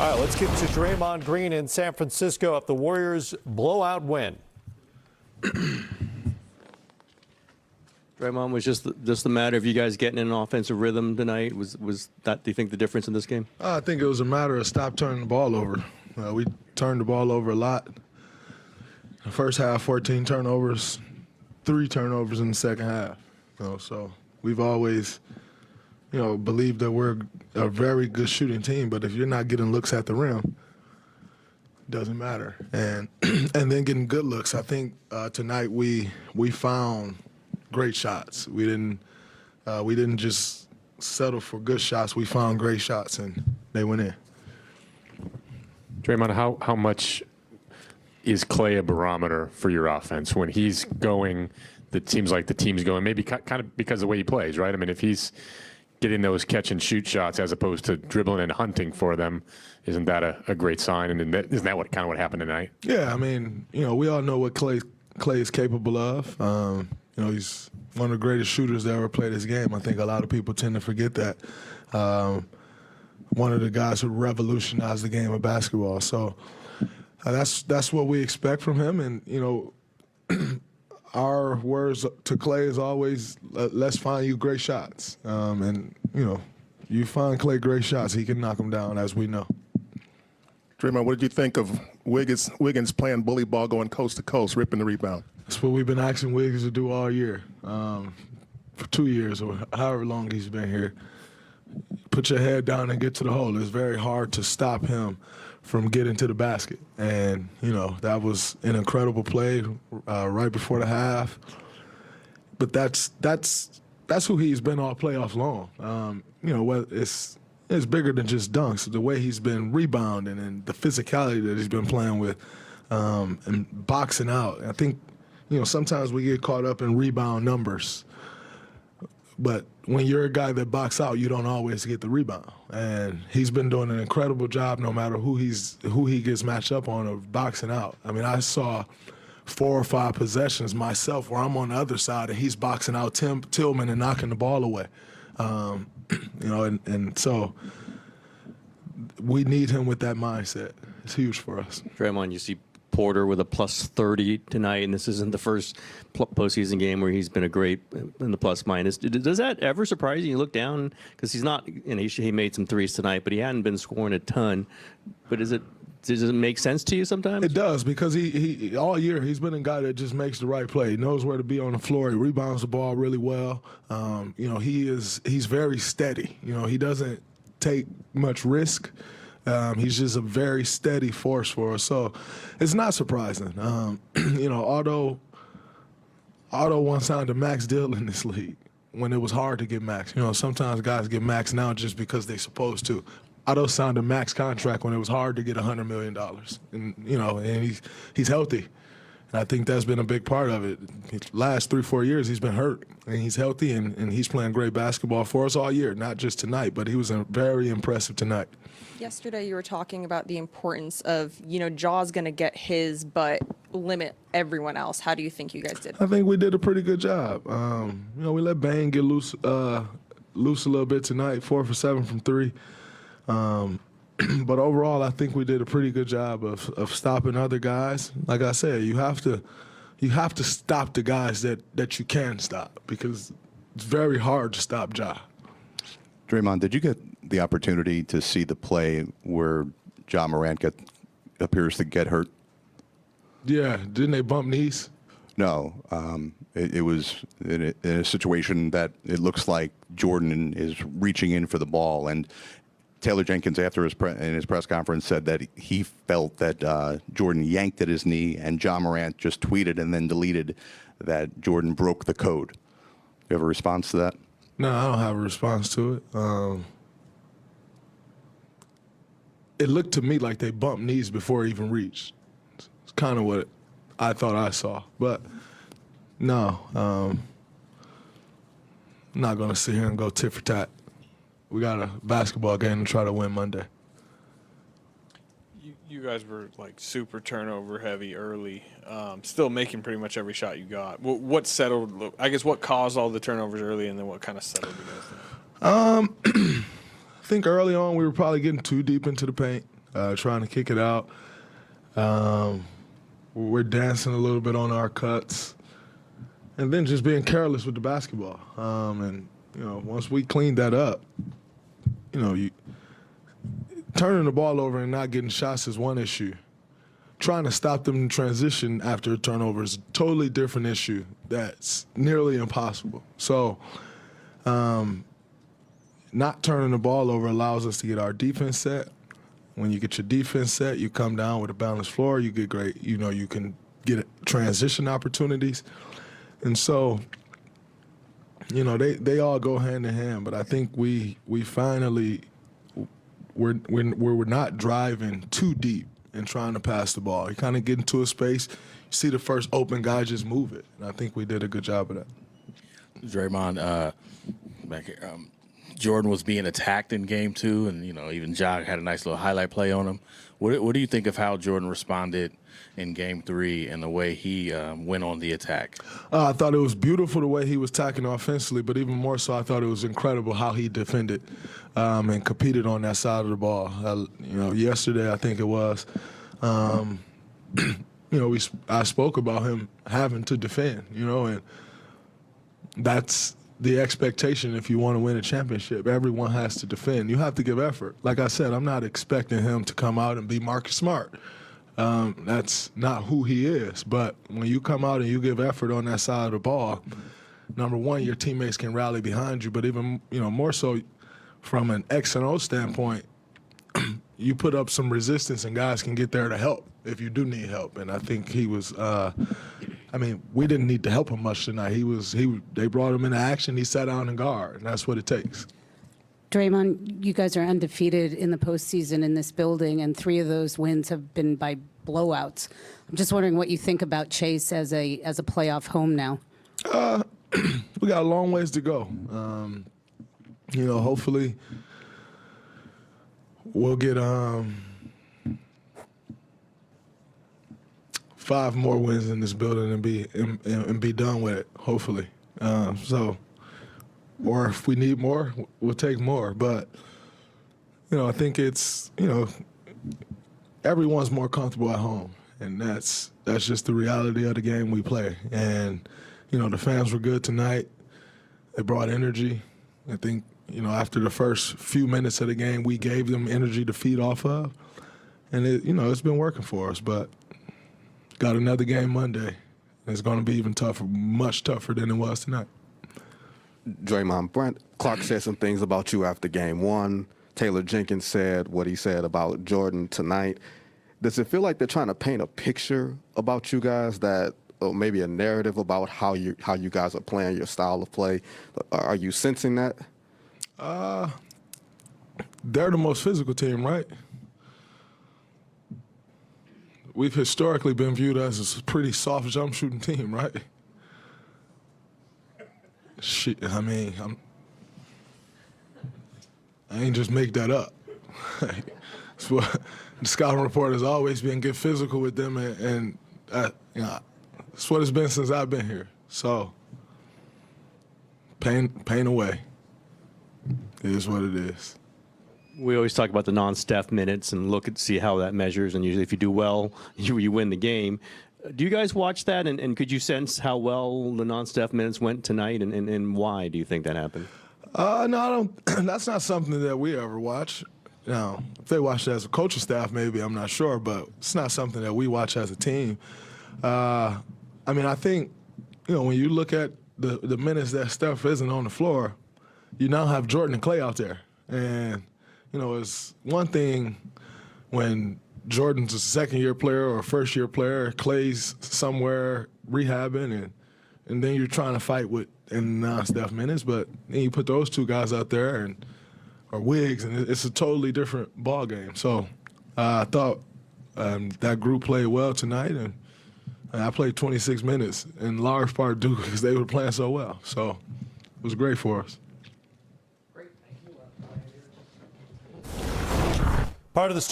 All right, let's get to Draymond Green in San Francisco after the Warriors blowout win. Draymond, was just the matter of you guys getting in an offensive rhythm tonight? Was that, do you think, the difference in this game? I think it was a matter of stop turning the ball over. We turned the ball over a lot. The first half, 14 turnovers, 3 turnovers in the second half. So we've always, believed that we're a very good shooting team. But if you're not getting looks at the rim, it doesn't matter. And and then getting good looks. I think tonight we found great shots. We didn't just settle for good shots. We found great shots, and they went in. Draymond, how much is Clay a barometer for your offense? When he's going, it seems like the team's going, maybe kind of because of the way he plays, right? I mean, if he's getting those catch-and-shoot shots as opposed to dribbling and hunting for them, isn't that a great sign? And isn't that what happened tonight? Yeah, I mean, we all know what Clay is capable of. He's one of the greatest shooters that ever played this game. I think a lot of people tend to forget that. One of the guys who revolutionized the game of basketball. So that's what we expect from him. And, our words to Clay is always, let's find you great shots. You find Clay great shots, he can knock them down, as we know. Draymond, what did you think of Wiggins playing bully ball, going coast to coast, ripping the rebound? That's what we've been asking Wiggins to do all year, for 2 years or however long he's been here. Put your head down and get to the hole. It's very hard to stop him from getting to the basket. And, that was an incredible play right before the half. But that's who he's been all playoffs long. It's bigger than just dunks. The way he's been rebounding and the physicality that he's been playing with and boxing out. I think, sometimes we get caught up in rebound numbers. But when you're a guy that box out, you don't always get the rebound. And he's been doing an incredible job no matter who he gets matched up on of boxing out. I mean, I saw 4 or 5 possessions myself where I'm on the other side and he's boxing out Tillman and knocking the ball away. And so we need him with that mindset. It's huge for us. Draymond, you see Porter with a plus 30 tonight, and this isn't the first postseason game where he's been a great in the plus minus. Does that ever surprise you? You look down because he's not. He made some threes tonight, but he hadn't been scoring a ton. But does it make sense to you sometimes? It does, because he all year he's been a guy that just makes the right play. He knows where to be on the floor. He rebounds the ball really well. He's very steady. He doesn't take much risk. He's just a very steady force for us. So it's not surprising. Otto once signed a max deal in this league when it was hard to get max. Sometimes guys get max now just because they're supposed to. Otto signed a max contract when it was hard to get $100 million. And he's healthy. And I think that's been a big part of it. His last 3-4 years, he's been hurt, and he's healthy, and he's playing great basketball for us all year, not just tonight, but he was very impressive tonight. Yesterday you were talking about the importance of, Jaw's going to get his, but limit everyone else. How do you think you guys did? I think we did a pretty good job. We let Bane get loose a little bit tonight, 4 for 7 from 3. But overall, I think we did a pretty good job of stopping other guys. Like I said, you have to stop the guys that you can stop, because it's very hard to stop Ja. Draymond, did you get the opportunity to see the play where Ja Morant appears to get hurt? Yeah, didn't they bump knees? No, it was in a situation that it looks like Jordan is reaching in for the ball, and Taylor Jenkins, after in his press conference, said that he felt that Jordan yanked at his knee, and Ja Morant just tweeted and then deleted that Jordan broke the code. Do you have a response to that? No, I don't have a response to it. It looked to me like they bumped knees before it even reached. It's kind of what I thought I saw. But, no, I'm not going to sit here and go tit for tat. We got a basketball game to try to win Monday. You guys were super turnover heavy early, still making pretty much every shot you got. What settled? I guess what caused all the turnovers early, and then what kind of settled you guys down? I think early on we were probably getting too deep into the paint. trying to kick it out. We're dancing a little bit on our cuts, and then just being careless with the basketball. And once we cleaned that up, you turning the ball over and not getting shots is one issue. Trying to stop them in transition after a turnover is a totally different issue. That's nearly impossible. So, not turning the ball over allows us to get our defense set. When you get your defense set, you come down with a balanced floor. You get great. You can get transition opportunities, and so they all go hand in hand. But I think we finally we're not driving too deep and trying to pass the ball. You kind of get into a space, you see the first open guy, just move it, and I think we did a good job of that. Draymond, back here. Jordan was being attacked in game 2, and even Ja had a nice little highlight play on him. What do you think of how Jordan responded in game 3 and the way he went on the attack? I thought it was beautiful the way he was attacking offensively, but even more so, I thought it was incredible how he defended and competed on that side of the ball. Yesterday I think it was. I spoke about him having to defend. And that's the expectation if you want to win a championship. Everyone has to defend. You have to give effort. Like I said, I'm not expecting him to come out and be Marcus Smart. That's not who he is. But when you come out and you give effort on that side of the ball, number one, your teammates can rally behind you. But even more so from an X and O standpoint, you put up some resistance and guys can get there to help if you do need help. And I think he was we didn't need to help him much tonight. They brought him into action. He sat down and guard, and that's what it takes. Draymond, you guys are undefeated in the postseason in this building, and 3 of those wins have been by blowouts. I'm just wondering what you think about Chase as a playoff home now. We got a long ways to go. Hopefully we'll get 5 more wins in this building and be done with it, hopefully. Or if we need more, we'll take more. But, I think it's, everyone's more comfortable at home. And that's just the reality of the game we play. And, the fans were good tonight. They brought energy. I think, after the first few minutes of the game, we gave them energy to feed off of. And, it's been working for us. But got another game Monday. It's going to be even tougher, much tougher than it was tonight. Draymond, Brent Clark said some things about you after game 1. Taylor Jenkins said what he said about Jordan tonight. Does it feel like they're trying to paint a picture about you guys or maybe a narrative about how you guys are playing, your style of play? Are you sensing that? They're the most physical team, right? We've historically been viewed as a pretty soft jump shooting team, right? Shit, I ain't just make that up. It's what the scouting report has always been: get physical with them, and it's what it's been since I've been here. So, pain away. It is what it is. We always talk about the non-Steph minutes and see how that measures, and usually if you do well, you win the game. Do you guys watch that, and could you sense how well the non-Steph minutes went tonight, and why do you think that happened? No, I don't. That's not something that we ever watch. Now, if they watch it as a coaching staff, maybe, I'm not sure, but it's not something that we watch as a team. I think, when you look at the minutes that Steph isn't on the floor, you now have Jordan and Clay out there. And, it's one thing when Jordan's a second-year player or a first-year player, Clay's somewhere rehabbing, and then you're trying to fight in non-Steph minutes, but then you put those 2 guys out there or Wiggins, and it's a totally different ball game. So I thought that group played well tonight, and I played 26 minutes in large part due because they were playing so well. So it was great for us. Part of the story.